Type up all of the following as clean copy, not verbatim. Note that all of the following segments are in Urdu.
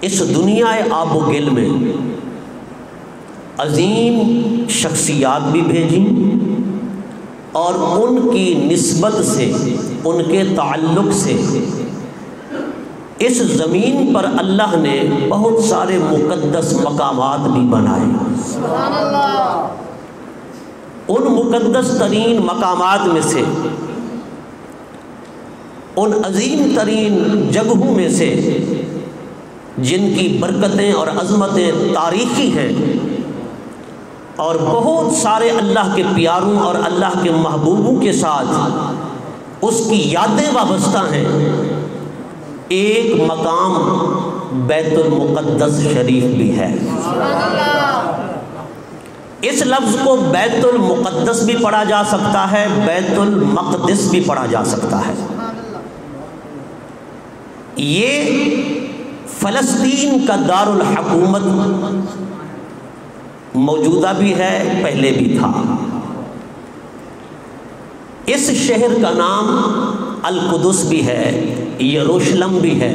اس دنیا آب و گل میں عظیم شخصیات بھی بھیجیں اور ان کی نسبت سے، ان کے تعلق سے اس زمین پر اللہ نے بہت سارے مقدس مقامات بھی بنائے۔ سبحان اللہ۔ ان مقدس ترین مقامات میں سے، ان عظیم ترین جگہوں میں سے جن کی برکتیں اور عظمتیں تاریخی ہیں اور بہت سارے اللہ کے پیاروں اور اللہ کے محبوبوں کے ساتھ اس کی یادیں وابستہ ہیں، ایک مقام بیت المقدس شریف بھی ہے۔ اس لفظ کو بیت المقدس بھی پڑھا جا سکتا ہے، بیت المقدس بھی پڑھا جا سکتا ہے۔ یہ فلسطین کا دار الحکومت موجودہ بھی ہے، پہلے بھی تھا۔ اس شہر کا نام القدس بھی ہے، یروشلم بھی ہے،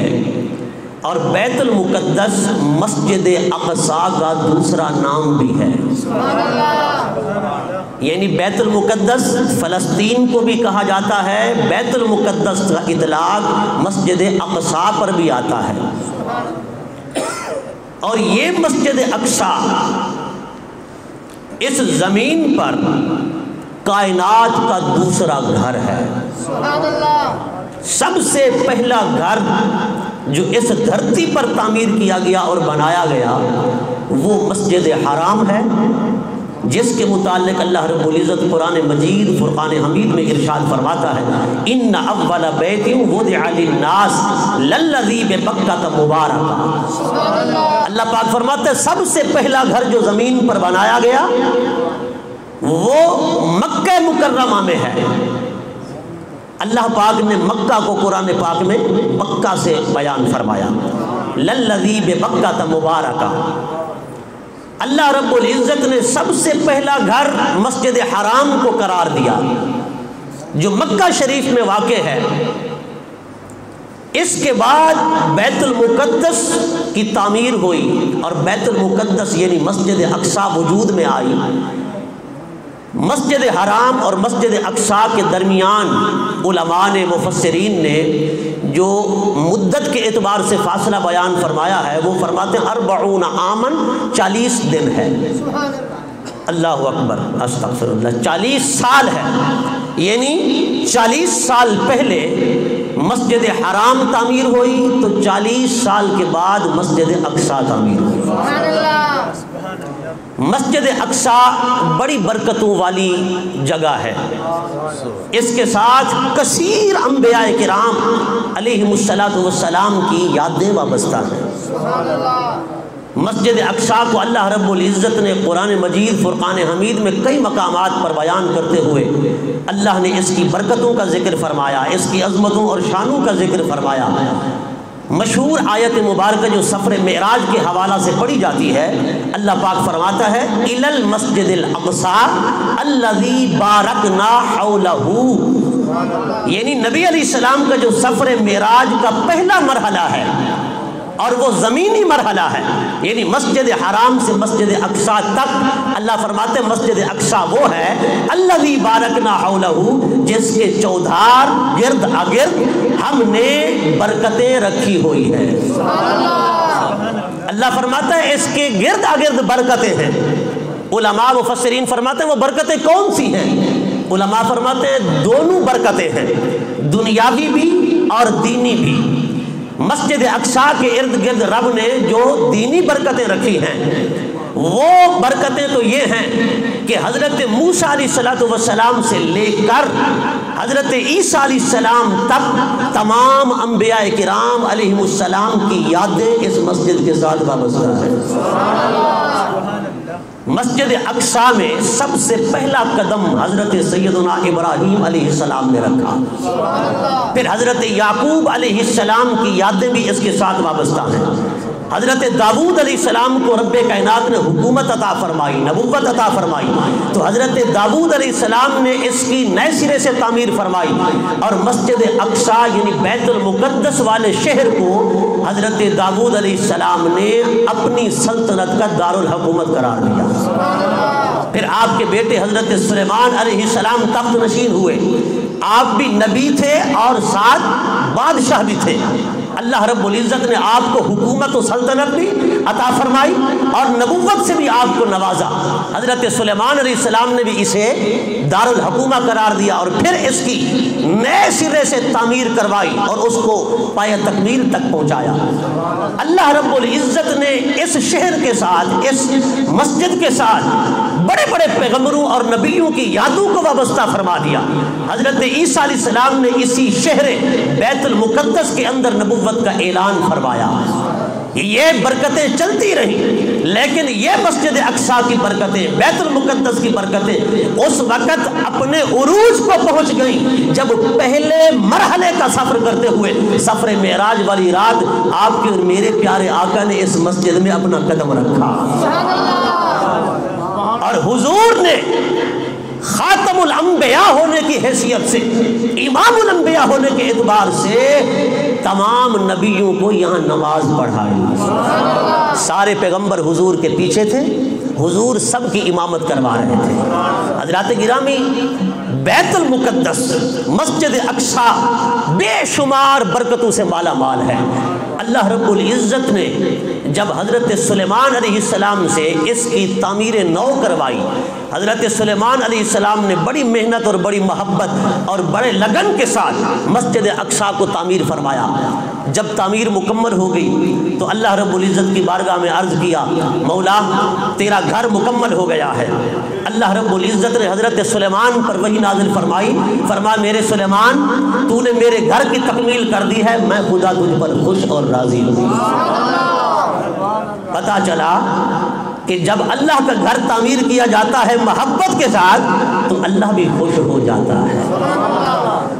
اور بیت المقدس مسجد اقصی کا دوسرا نام بھی ہے۔ یعنی بیت المقدس فلسطین کو بھی کہا جاتا ہے، بیت المقدس کا اطلاق مسجد اقصی پر بھی آتا ہے، اور یہ مسجد اقصی اس زمین پر کائنات کا دوسرا گھر ہے۔ سب سے پہلا گھر جو اس دھرتی پر تعمیر کیا گیا اور بنایا گیا وہ مسجد حرام ہے، جس کے متعلق اللہ رب العزت قرآن مجید فرقان حمید میں ارشاد فرماتا ہے، ان اول بیت وضع للناس للذی ببکۃ مبارک۔ اللہ پاک فرماتے ہیں سب سے پہلا گھر جو زمین پر بنایا گیا وہ مکہ مکرمہ میں ہے۔ اللہ پاک نے مکہ کو قرآن پاک میں مکہ سے بیان فرمایا، للذی ببکۃ مبارک۔ اللہ رب العزت نے سب سے پہلا گھر مسجد حرام کو قرار دیا جو مکہ شریف میں واقع ہے۔ اس کے بعد بیت المقدس کی تعمیر ہوئی اور بیت المقدس یعنی مسجد اقصی وجود میں آئی۔ مسجد حرام اور مسجد اقصی کے درمیان علماء نے، مفسرین نے جو مدت کے اعتبار سے فاصلہ بیان فرمایا ہے وہ فرماتے ہیں 40 عاماً، 40 دن ہے۔ اللہ اکبر، استغفر اللہ، 40 سال ہے، یعنی 40 سال پہلے مسجد حرام تعمیر ہوئی تو 40 سال کے بعد مسجد اقصی تعمیر ہوئی۔ مسجد اقصی بڑی برکتوں والی جگہ ہے، اس کے ساتھ کثیر انبیاء کرام علیہم السلام کی یادیں وابستہ ہیں۔ مسجد اقصی کو اللہ رب العزت نے قرآن مجید فرقان حمید میں کئی مقامات پر بیان کرتے ہوئے اللہ نے اس کی برکتوں کا ذکر فرمایا، اس کی عظمتوں اور شانوں کا ذکر فرمایا۔ مشہور آیت مبارکہ جو سفر معراج کے حوالہ سے پڑھی جاتی ہے، اللہ پاک فرماتا ہے اِلَى الْمَسْجِدِ الْأَقْصَى الَّذِي بَارَكْنَا حَوْلَهُ، یعنی نبی علیہ السلام کا جو سفر معراج کا پہلا مرحلہ ہے اور وہ زمینی مرحلہ ہے، یعنی مسجد حرام سے مسجد اقصی تک اللہ فرماتے ہیں مسجد اقصی وہ ہے الذی بارکنا حولہ، جس کے چودھار گرد اگرد ہم نے برکتیں رکھی ہوئی ہیں۔ اللہ فرماتا ہے اس کے گرد اگرد برکتیں ہیں۔ علماء مفسرین فرماتے ہیں وہ برکتیں کون سی ہیں؟ علماء فرماتے ہیں دونوں برکتیں ہیں، دنیاوی بھی اور دینی بھی۔ مسجد اقصی کے ارد گرد رب نے جو دینی برکتیں رکھی ہیں وہ برکتیں تو یہ ہیں کہ حضرت موسیٰ علیہ السلام سے لے کر حضرت عیسیٰ علیہ السلام تک تمام انبیاء کرام علیہم السلام کی یادیں اس مسجد کے ساتھ وابستہ ہیں۔ مسجد اقصی میں سب سے پہلا قدم حضرت سیدنا ابراہیم علیہ السلام نے رکھا، پھر حضرت یعقوب علیہ السلام کی یادیں بھی اس کے ساتھ وابستہ ہیں۔ حضرت داؤد علیہ السلام کو رب کائنات نے حکومت عطا فرمائی، نبوت عطا فرمائی، تو حضرت داؤد علیہ السلام نے اس کی نئے سرے سے تعمیر فرمائی اور مسجد اقصی یعنی بیت المقدس والے شہر کو حضرت داؤد علیہ السلام نے اپنی سلطنت کا دارالحکومت قرار دیا. پھر آپ کے بیٹے حضرت سلیمان علیہ السلام تخت نشین ہوئے. آپ بھی نبی تھے اور ساتھ بادشاہ بھی تھے. اللہ رب العزت نے آپ کو حکومت و سلطنت بھی عطا فرمائی اور نبوت سے بھی آپ کو نوازا. حضرت سلیمان علیہ السلام نے بھی اسے دارالحکومہ قرار دیا اور پھر اس کی نئے سرے سے تعمیر کروائی اور اس کو پایہ تکمیل تک پہنچایا. اللہ رب العزت نے اس شہر کے ساتھ، اس مسجد کے ساتھ بڑے بڑے پیغمبروں اور نبیوں کی یادوں کو وابستہ فرما دیا. حضرت عیسیٰ علیہ السلام نے اسی شہر بیت المقدس کے اندر نبوت کا اعلان فرمایا. یہ برکتیں چلتی رہیں، لیکن یہ مسجد اقصیٰ کی برکتیں، بیت المقدس کی برکتیں اس وقت اپنے عروج کو پہنچ گئیں جب پہلے مرحلے کا سفر کرتے ہوئے سفر معراج والی رات آپ کے اور میرے پیارے آقا نے اس مسجد میں اپنا قدم رکھا اور حضور نے خاتم الانبیاء ہونے کی حیثیت سے، امام الانبیاء ہونے کے اعتبار سے تمام نبیوں کو یہاں نماز پڑھائی. سارے پیغمبر حضور کے پیچھے تھے، حضور سب کی امامت کروا رہے تھے. حضرات گرامی، بیت المقدس مسجد اقصیٰ بے شمار برکتوں سے مالا مال ہے. اللہ رب العزت نے جب حضرت سلیمان علیہ السلام سے اس کی تعمیر نو کروائی، حضرت سلیمان علیہ السلام نے بڑی محنت اور بڑی محبت اور بڑے لگن کے ساتھ مسجد اقصیٰ کو تعمیر فرمایا. جب تعمیر مکمل ہو گئی تو اللہ رب العزت کی بارگاہ میں عرض کیا، مولا تیرا گھر مکمل ہو گیا ہے. اللہ رب العزت نے حضرت سلیمان پر وحی نازل فرمائی، فرمایا میرے سلیمان تو نے میرے گھر کی تکمیل کر دی ہے، میں خدا تجھ پر خوش اور راضی ہوں. پتہ چلا کہ جب اللہ کا گھر تعمیر کیا جاتا ہے محبت کے ساتھ تو اللہ بھی خوش ہو جاتا ہے.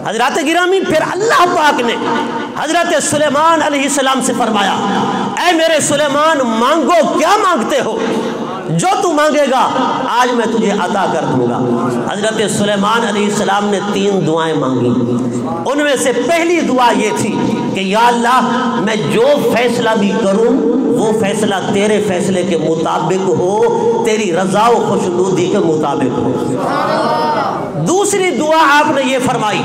حضرات گرامی، پھر اللہ پاک نے حضرت سلیمان علیہ السلام سے فرمایا، اے میرے سلیمان مانگو، کیا مانگتے ہو؟ جو تو مانگے گا آج میں تجھے عطا کر دوں گا. حضرت سلیمان علیہ السلام نے 3 دعائیں مانگی. ان میں سے پہلی دعا یہ تھی کہ یا اللہ میں جو فیصلہ بھی کروں وہ فیصلہ تیرے فیصلے کے مطابق ہو، تیری رضا و خوشنودی کے مطابق ہو. دوسری دعا آپ نے یہ فرمائی،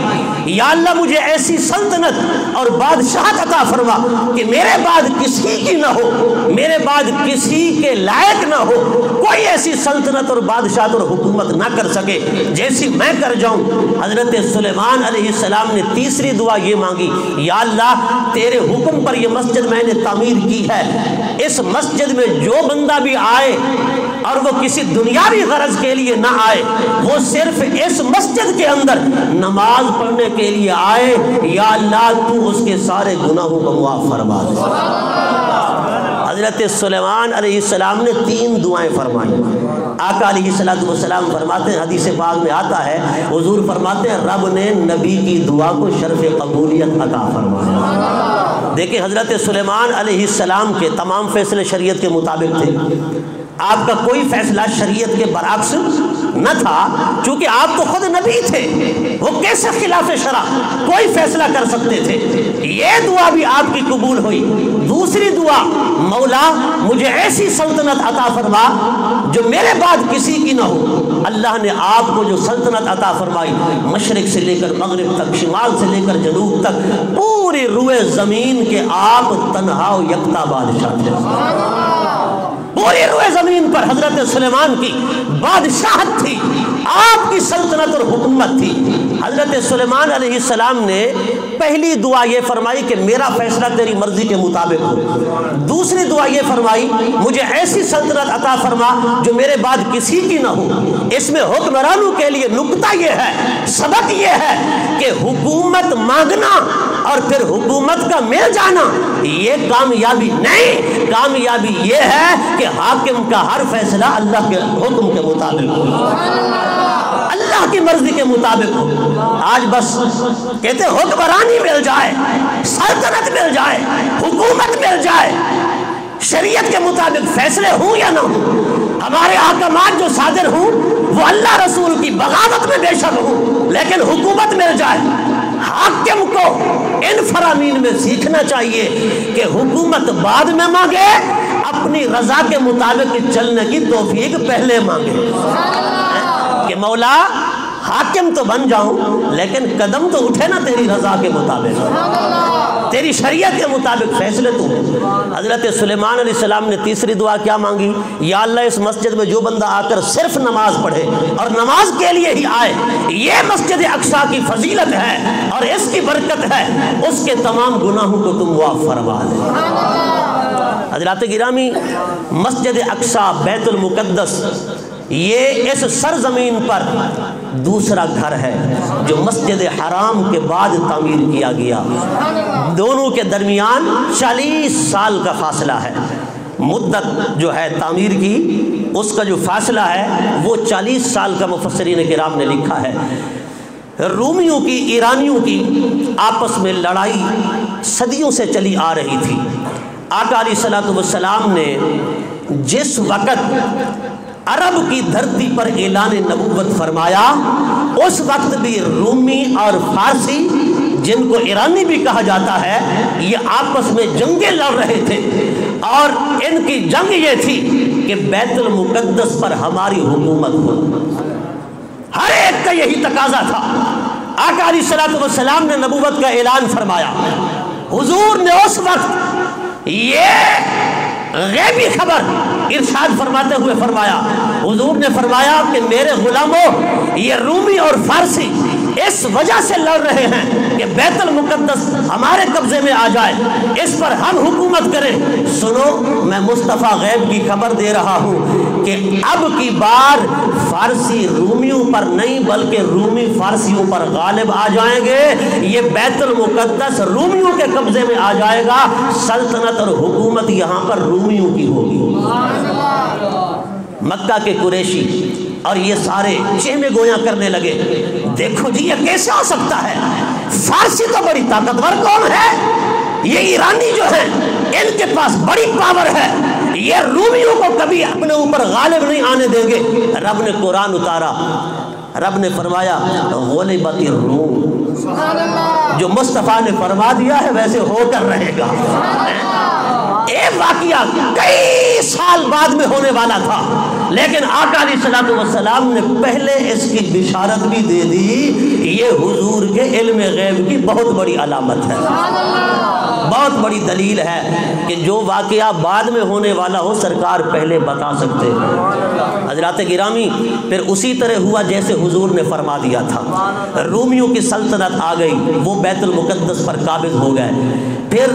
یا اللہ مجھے ایسی سلطنت اور بادشاہت عطا فرما کہ میرے بعد کسی کی نہ ہو، میرے بعد کسی کے لائق نہ ہو، کوئی ایسی سلطنت اور بادشاہت اور حکومت نہ کر سکے جیسی میں کر جاؤں. حضرت سلیمان علیہ السلام نے تیسری دعا یہ مانگی، یا اللہ تیرے حکم پر یہ مسجد میں نے تعمیر کی ہے، اس مسجد میں جو بندہ بھی آئے اور وہ کسی دنیاوی غرض کے لیے نہ آئے، وہ صرف اس مسجد کے اندر نماز پڑھنے کے لیے آئے، یا اللہ تو اس کے سارے گناہوں کو معاف فرما دے. حضرت سلیمان علیہ السلام نے 3 دعائیں فرمائیں. آقا علیہ السلام فرماتے ہیں، حدیث پاک میں آتا ہے، حضور فرماتے ہیں رب نے نبی کی دعا کو شرف قبولیت عطا فرمایا. دیکھیں حضرت سلیمان علیہ السلام کے تمام فیصلے شریعت کے مطابق تھے. آپ کا کوئی فیصلہ شریعت کے برعکس نہ تھا، چونکہ آپ تو خود نبی تھے، وہ کیسے خلاف شرع کوئی فیصلہ کر سکتے تھے. یہ دعا بھی آپ کی قبول ہوئی. دوسری دعا، مولا مجھے ایسی سلطنت عطا فرما جو میرے بعد کسی کی نہ ہو. اللہ نے آپ کو جو سلطنت عطا فرمائی، مشرق سے لے کر مغرب تک، شمال سے لے کر جنوب تک، پوری روئے زمین کے آپ تنہا و یکتا بادشاہ تھے. پوری روئے زمین پر حضرت سلیمان کی بادشاہت تھی، آپ کی سلطنت اور حکومت تھی. حضرت سلیمان علیہ السلام نے پہلی دعا یہ فرمائی کہ میرا فیصلہ تیری مرضی کے مطابق ہو. دوسری دعا یہ فرمائی مجھے ایسی سلطنت عطا فرما جو میرے بعد کسی کی نہ ہو. اس میں حکمرانوں کے لیے نکتہ یہ ہے، سبق یہ ہے کہ حکومت مانگنا اور پھر حکومت کا مل جانا یہ کامیابی نہیں. کامیابی یہ ہے کہ حاکم کا ہر فیصلہ اللہ کے حکم کے مطابق ہو، اللہ کی مرضی کے مطابق ہو. آج بس کہتے حکمرانی مل جائے، سلطنت مل جائے، حکومت مل جائے، شریعت کے مطابق فیصلے ہوں یا نہ ہوں، ہمارے احکامات جو صادر ہوں وہ اللہ رسول کی بغاوت میں بے شک ہوں، لیکن حکومت مل جائے، حاکم کو ان فرامین میں سیکھنا چاہیے کہ حکومت بعد میں مانگے، اپنی رضا کے مطابق چلنے کی توفیق پہلے مانگے کہ مولا حاکم تو بن جاؤں لیکن قدم تو اٹھے نا تیری رضا کے مطابق، تیری شریعت کے مطابق فیصلے تو۔ حضرت سلیمان علیہ السلام نے تیسری دعا کیا مانگی؟ یا اللہ اس مسجد میں جو بندہ آ کر صرف نماز پڑھے اور نماز کے لیے ہی آئے، یہ مسجد اقصیٰ کی فضیلت ہے اور اس کی برکت ہے، اس کے تمام گناہوں کو تم معاف فرما دے۔ حضرات گرامی، مسجد اقصیٰ بیت المقدس یہ اس سرزمین پر دوسرا گھر ہے جو مسجد حرام کے بعد تعمیر کیا گیا۔ دونوں کے درمیان 40 سال کا فاصلہ ہے۔ مدت جو ہے تعمیر کی اس کا جو فاصلہ ہے وہ 40 سال کا مفسرین کرام نے لکھا ہے۔ رومیوں کی ایرانیوں کی آپس میں لڑائی صدیوں سے چلی آ رہی تھی۔ آقا علیہ الصلوۃ والسلام نے جس وقت عرب کی دھرتی پر اعلان نبوت فرمایا، اس وقت بھی رومی اور فارسی، جن کو ایرانی بھی کہا جاتا ہے، یہ آپس میں جنگیں لڑ رہے تھے اور ان کی جنگ یہ تھی کہ بیت المقدس پر ہماری حکومت ہو۔ ہر ایک کا یہی تقاضا تھا۔ آقا علیہ الصلوۃ والسلام نے نبوت کا اعلان فرمایا۔ حضور نے اس وقت یہ غیبی خبر ارشاد فرماتے ہوئے فرمایا، حضور نے فرمایا کہ میرے غلاموں، یہ رومی اور فارسی اس وجہ سے لڑ رہے ہیں کہ بیت المقدس ہمارے قبضے میں آ جائے، اس پر ہم حکومت کریں۔ سنو، میں مصطفیٰ غیب کی خبر دے رہا ہوں کہ اب کی بار فارسی رومیوں پر نہیں بلکہ رومی فارسیوں پر غالب آ جائیں گے۔ یہ بیت المقدس رومیوں کے قبضے میں آ جائے گا، سلطنت اور حکومت یہاں پر رومیوں کی ہوگی۔ مکہ کے قریشی اور یہ سارے چہمے گویاں کرنے لگے، دیکھو جی یہ کیسے ہو سکتا ہے؟ فارسی تو بڑی طاقتور قوم ہے، یہ ایرانی جو ہیں ان کے پاس بڑی پاور ہے، یہ رومیوں کو کبھی اپنے اوپر غالب نہیں آنے دیں گے۔ رب نے قرآن اتارا، رب نے فرمایا غلبت الروم، جو مصطفیٰ نے فرما دیا ہے ویسے ہو کر رہے گا۔ ایک واقعہ کئی سال بعد میں ہونے والا تھا، لیکن آقا علیہ الصلوۃ والسلام نے پہلے اس کی بشارت بھی دے دی۔ یہ حضور کے علم غیب کی بہت بڑی علامت ہے، بہت بڑی دلیل ہے کہ جو واقعہ بعد میں ہونے والا ہو سرکار پہلے بتا سکتے ہیں۔ حضرات گرامی، پھر اسی طرح ہوا جیسے حضور نے فرما دیا تھا۔ رومیوں کی سلطنت آ گئی، وہ بیت المقدس پر قابض ہو گئے۔ پھر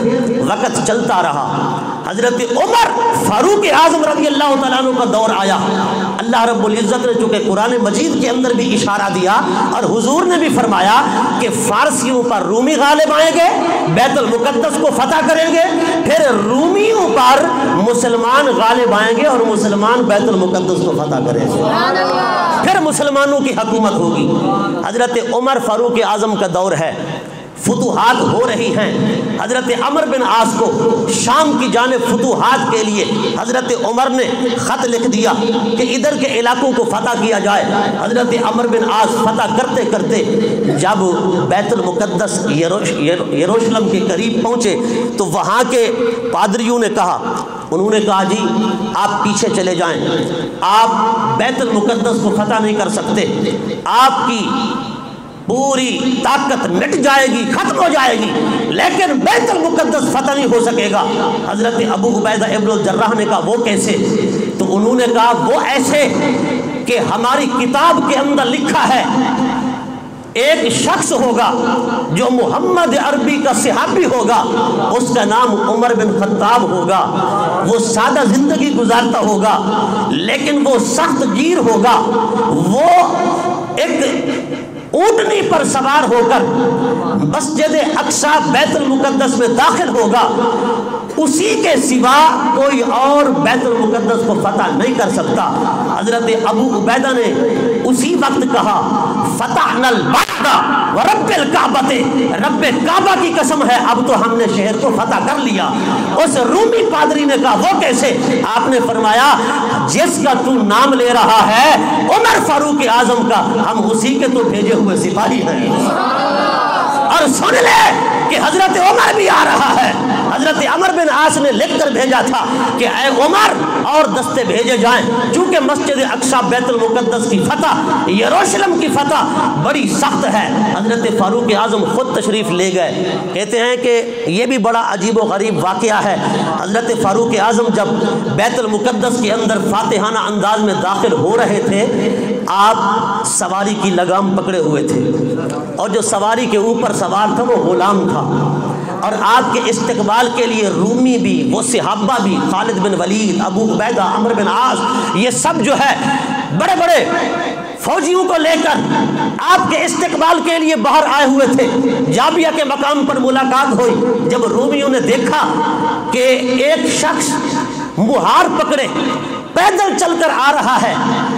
وقت چلتا رہا، حضرت عمر فاروق اعظم رضی اللہ تعالیٰ عنہ کا دور آیا۔ اللہ رب العزت نے چونکہ قرآن مجید کے اندر بھی اشارہ دیا اور حضور نے بھی فرمایا کہ فارسیوں پر رومی غالب آئیں گے، بیت المقدس کو فتح کریں گے، پھر رومیوں پر مسلمان غالب آئیں گے اور مسلمان بیت المقدس کو فتح کریں گے، پھر مسلمانوں کی حکومت ہوگی۔ حضرت عمر فاروق اعظم کا دور ہے، فتوحات ہو رہی ہیں۔ حضرت عمر بن عاص کو شام کی جانب فتوحات کے لیے حضرت عمر نے خط لکھ دیا کہ ادھر کے علاقوں کو فتح کیا جائے۔ حضرت عمر بن عاص فتح کرتے کرتے جب بیت المقدس یروشلم کے قریب پہنچے تو وہاں کے پادریوں نے کہا، انہوں نے کہا جی آپ پیچھے چلے جائیں، آپ بیت المقدس کو فتح نہیں کر سکتے، آپ کی پوری طاقت مٹ جائے گی، ختم ہو جائے گی، لیکن بیت المقدس فتح نہیں ہو سکے گا۔ حضرت ابو عبیدہ ابن الجراح نے کہا وہ کیسے؟ تو انہوں نے کہا وہ ایسے کہ ہماری کتاب کے اندر لکھا ہے ایک شخص ہوگا جو محمد عربی کا صحابی ہوگا، اس کا نام عمر بن خطاب ہوگا، وہ سادہ زندگی گزارتا ہوگا لیکن وہ سخت گیر ہوگا، وہ ایک اونٹنی پر سوار ہو کر مسجد اقصیٰ بیت المقدس میں داخل ہوگا، اسی کے سوا کوئی اور بیت المقدس کو فتح نہیں کر سکتا۔ حضرت ابو عبیدہ نے اسی وقت کہا فتحنا الباب ورب الکعبۃ، رب کعبہ کی قسم ہے اب تو ہم نے شہر کو فتح کر لیا۔ اس رومی پادری نے کہا وہ کیسے؟ آپ نے فرمایا جس کا تو نام لے رہا ہے عمر فاروق اعظم کا، ہم اسی کے تو بھیجے ہوئے سپاہی ہیں، اور سن لے کہ حضرت عمر بھی آ رہا ہے، حضرت عمر بن عاص نے لکھ کر بھیجا تھا کہ اے عمر اور دستے بھیجے جائیں، چونکہ مسجد اقصی بیت المقدس کی فتح، یروشلم کی فتح بڑی سخت ہے۔ حضرت فاروق اعظم خود تشریف لے گئے۔ کہتے ہیں کہ یہ بھی بڑا عجیب و غریب واقعہ ہے، حضرت فاروق اعظم جب بیت المقدس کے اندر فاتحانہ انداز میں داخل ہو رہے تھے، آپ سواری کی لگام پکڑے ہوئے تھے، اور جو سواری کے اوپر سوار تھا وہ غلام تھا، اور آپ کے استقبال کے لیے رومی بھی، وہ صحابہ بھی، خالد بن ولید، ابو عبیدہ، عمرو بن عاص، یہ سب جو ہے بڑے بڑے فوجیوں کو لے کر آپ کے استقبال کے لیے باہر آئے ہوئے تھے۔ جابیہ کے مقام پر ملاقات ہوئی، جب رومیوں نے دیکھا کہ ایک شخص مہار پکڑے پیدل چل کر آ رہا ہے،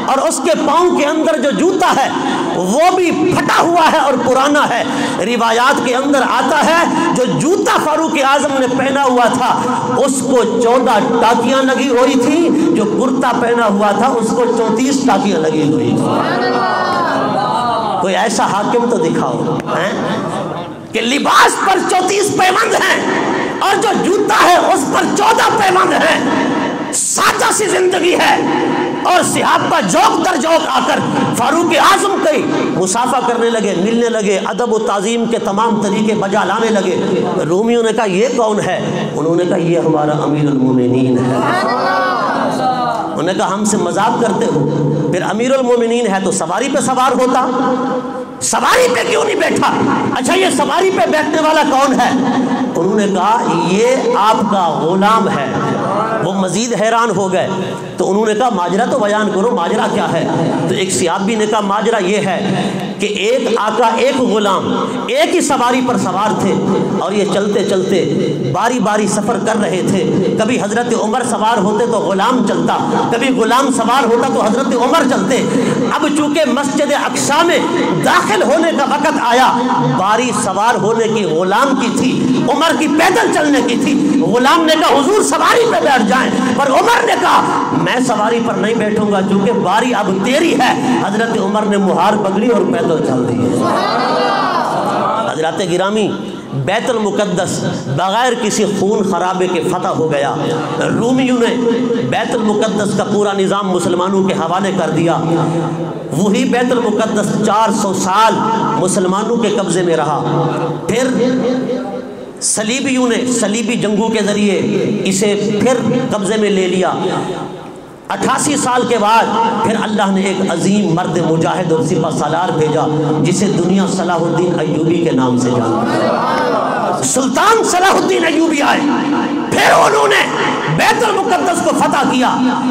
اور اس کے پاؤں کے اندر جو جوتا ہے وہ بھی پھٹا ہوا ہے اور پرانا ہے، روایات کے اندر آتا ہے جو جوتا فاروق اعظم نے پہنا ہوا تھا اس کو 14 ٹاکیاں لگی ہوئی تھی، جو کرتا پہنا ہوا تھا اس کو 34 ٹاکیاں لگی ہوئی تھی۔ کوئی ایسا حاکم تو دکھاؤ کہ لباس پر 34 پیوند ہیں اور جو جوتا ہے اس پر 14 پیوند ہیں، سادہ سی زندگی ہے، اور صحابہ جوک در جوک آ کر فاروق اعظم کی مصافحہ کرنے لگے، ملنے لگے، ادب و تعظیم کے تمام طریقے بجا لانے لگے۔ رومیوں نے کہا یہ کون ہے؟ انہوں نے کہا یہ ہمارا امیر المومنین ہے۔ انہوں نے کہا ہم سے مذاق کرتے ہو؟ پھر امیر المومنین ہے تو سواری پہ سوار ہوتا، سواری پہ کیوں نہیں بیٹھا؟ اچھا یہ سواری پہ بیٹھنے والا کون ہے؟ انہوں نے کہا یہ آپ کا غلام ہے۔ وہ مزید حیران ہو گئے، تو انہوں نے کہا ماجرا تو بیان کرو، ماجرا کیا ہے؟ تو ایک صحابی نے کہا ماجرا یہ ہے کہ ایک آقا ایک غلام ایک ہی سواری پر سوار تھے، اور یہ چلتے چلتے باری باری سفر کر رہے تھے۔ کبھی حضرت عمر سوار ہوتے تو غلام چلتا، کبھی غلام سوار ہوتا تو حضرت عمر چلتے۔ اب چونکہ مسجد اقصی میں داخل ہونے کا وقت آیا، باری سوار ہونے کی غلام کی تھی، عمر کی پیدل چلنے کی تھی۔ غلام نے کہا حضور سواری پہ بیٹھ جائیں، پر عمر نے کہا میں سواری پر نہیں بیٹھوں گا چونکہ باری اب تیری ہے۔ حضرت عمر نے مہار پکڑی اور پیدل چل دی۔ حضرات گرامی، بیت المقدس بغیر کسی خون خرابے کے فتح ہو گیا۔ رومیوں نے بیت المقدس کا پورا نظام مسلمانوں کے حوالے کر دیا۔ وہی بیت المقدس 400 سال مسلمانوں کے قبضے میں رہا۔ پھر صلیبیوں نے صلیبی جنگوں کے ذریعے اسے پھر قبضے میں لے لیا۔ 88 سال کے بعد پھر اللہ نے ایک عظیم مرد مجاہد اور سپہ سالار بھیجا جسے دنیا صلاح الدین ایوبی کے نام سے جانتی ہے۔ سلطان صلاح الدین ایوبی آئے، پھر انہوں نے بیت المقدس کو فتح کیا۔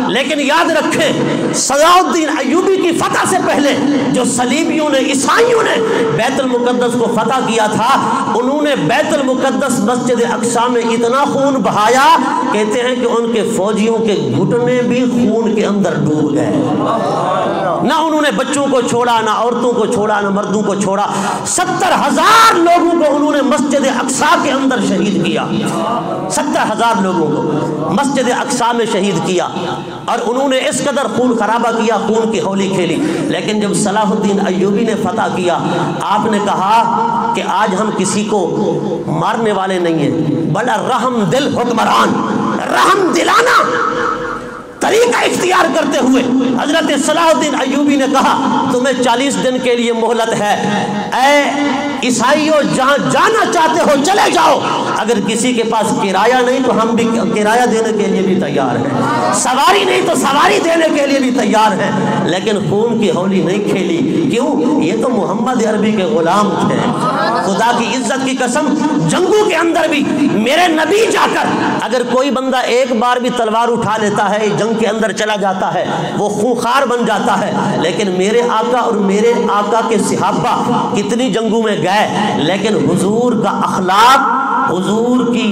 لیکن یاد رکھیں صلاح الدین ایوبی کی فتح سے پہلے جو صلیبیوں نے، عیسائیوں نے بیت المقدس کو فتح کیا تھا، انہوں نے بیت المقدس مسجد اقصی میں اتنا خون بہایا، کہتے ہیں کہ ان کے فوجیوں کے گھٹنے بھی خون کے اندر ڈوب گئے۔ نہ انہوں نے بچوں کو چھوڑا، نہ عورتوں کو چھوڑا، نہ مردوں کو چھوڑا۔ 70,000 لوگوں کو انہوں نے مسجد اقصی کے اندر شہید کیا۔ 70,000 لوگوں کو مسجد اقصی میں شہید کیا، اور انہوں نے اس قدر خون خرابہ کیا، خون کی ہولی کھیلی۔ لیکن جب صلاح الدین ایوبی نے فتح کیا، آپ نے کہا کہ آج ہم کسی کو مارنے والے نہیں ہیں، بڑا رحم دل حکمران، رحم دلانا طریقہ اختیار کرتے ہوئے حضرت صلاح الدین ایوبی نے کہا تمہیں 40 دن کے لیے مہلت ہے، اے عیسائیوں جہاں جانا چاہتے ہو چلے جاؤ، اگر کسی کے پاس کرایہ نہیں تو ہم بھی کرایہ دینے کے لیے بھی تیار ہیں، سواری نہیں تو سواری دینے کے لیے بھی تیار ہیں، لیکن خون کی ہولی نہیں کھیلی۔ کیوں؟ یہ تو محمد عربی کے غلام تھے۔ خدا کی عزت کی قسم، جنگوں کے اندر بھی میرے نبی جا کر اگر کوئی بندہ ایک بار بھی تلوار اٹھا لیتا ہے، جنگ کے اندر چلا جاتا ہے، وہ خونخوار بن جاتا ہے۔ لیکن میرے آقا اور میرے آقا کے صحابہ کتنی جنگوں میں گئے، لیکن حضور کا اخلاق، حضور کی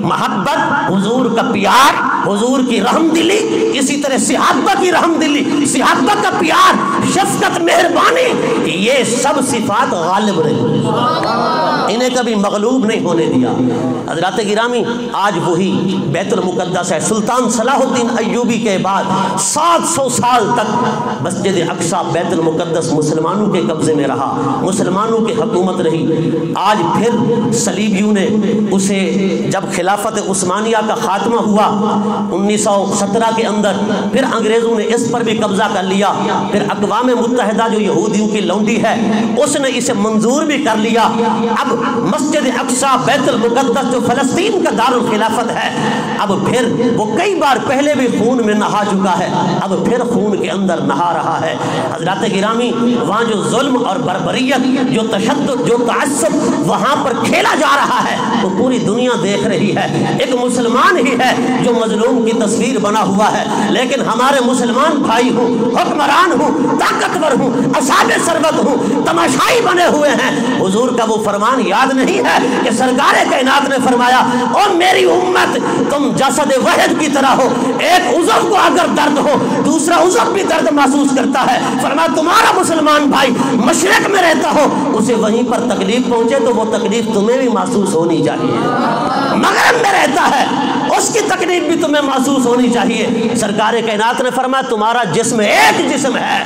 محبت، حضور کا پیار، حضور کی رحم دلی، اسی طرح صحابہ کی رحم دلی، صحابہ کا پیار، شفقت، مہربانی، یہ سب صفات غالب رہی۔ انہیں کبھی مغلوب نہیں ہونے دیا۔ حضرات گرامی، آج وہی بیت المقدس ہے۔ سلطان صلاح الدین ایوبی کے بعد 700 سال تک مسجد اقصی بیت المقدس مسلمانوں کے قبضے میں رہا، مسلمانوں کی حکومت رہی۔ آج پھر صلیبیوں نے اسے، جب خلافت عثمانیہ کا خاتمہ ہوا 1917 کے اندر، پھر انگریزوں نے اس پر بھی قبضہ کر لیا۔ پھر اقوام متحدہ جو یہودیوں کی لونڈی ہے اس نے اسے منظور بھی کر لیا۔ اب مسجد اقصی بیت المقدس جو فلسطین کا دارالخلافت ہے، اب پھر وہ کئی بار پہلے بھی خون میں نہا چکا ہے، اب پھر خون کے اندر نہا رہا ہے۔ حضرات گرامی، وہاں جو ظلم اور بربریت، جو تشدد، جو تعصب وہاں پر کھیلا جا رہا ہے وہ پوری دنیا دیکھ رہی ہے۔ ایک مسلمان ہی ہے جو مظلوم کی تصویر بنا ہوا ہے، لیکن ہمارے مسلمان بھائی ہوں، حکمران ہوں، طاقتور ہوں، اصحاب ثروت ہوں، تماشائی بنے ہوئے ہیں۔ حضور کا وہ فرمان یاد نہیں ہے کہ سرکار کائنات نے فرمایا، او میری امت تم جسد واحد کی طرح ہو، ایک عضو کو اگر درد ہو دوسرا عضو بھی درد محسوس کرتا ہے۔ فرمایا تمہارا مسلمان بھائی مشرق میں رہتا ہو، اسے وہیں پر تکلیف پہنچے تو وہ تکلیف تمہیں بھی محسوس ہونی چاہیے۔ مغرب میں رہتا ہے، اس کی تکلیف بھی تمہیں محسوس ہونی چاہیے۔ سرکار کائنات نے فرمایا تمہارا جسم ایک جسم ہے،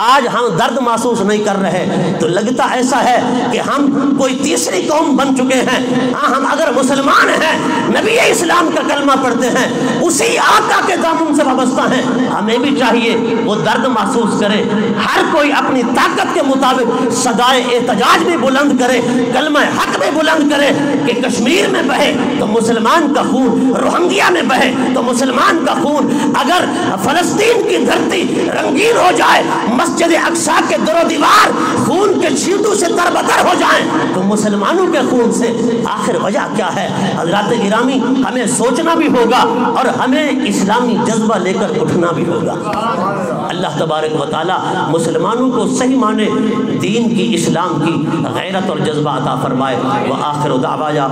آج ہم درد محسوس نہیں کر رہے تو لگتا ایسا ہے کہ ہم کوئی تیسری قوم بن چکے ہیں۔ ہاں، ہم اگر مسلمان ہیں، نبی اسلام کا کلمہ پڑھتے ہیں، اسی آقا کے دامن سے وابستہ ہیں، ہمیں بھی چاہیے وہ درد محسوس کرے۔ ہر کوئی اپنی طاقت کے مطابق صدائے احتجاج بھی بلند کرے، کلمہ حق بھی بلند کرے کہ کشمیر میں بہے تو مسلمان کا خون، روہنگیا میں بہے تو مسلمان کا خون، اگر فلسطین کی دھرتی رنگین ہو جائے، مسجد اقصی کے در و دیوار خون کے چھینٹوں سے تربتر ہو جائیں تو مسلمانوں کے خون سے آخر وجہ کیا ہے؟ حضرات گرامی، ہمیں سوچنا بھی ہوگا اور ہمیں اسلامی جذبہ لے کر اٹھنا بھی ہوگا۔ اللہ تبارک و تعالی مسلمانوں کو صحیح معنی دین کی، اسلام کی غیرت اور جذبہ عطا فرمائے۔ وآخر دعوانا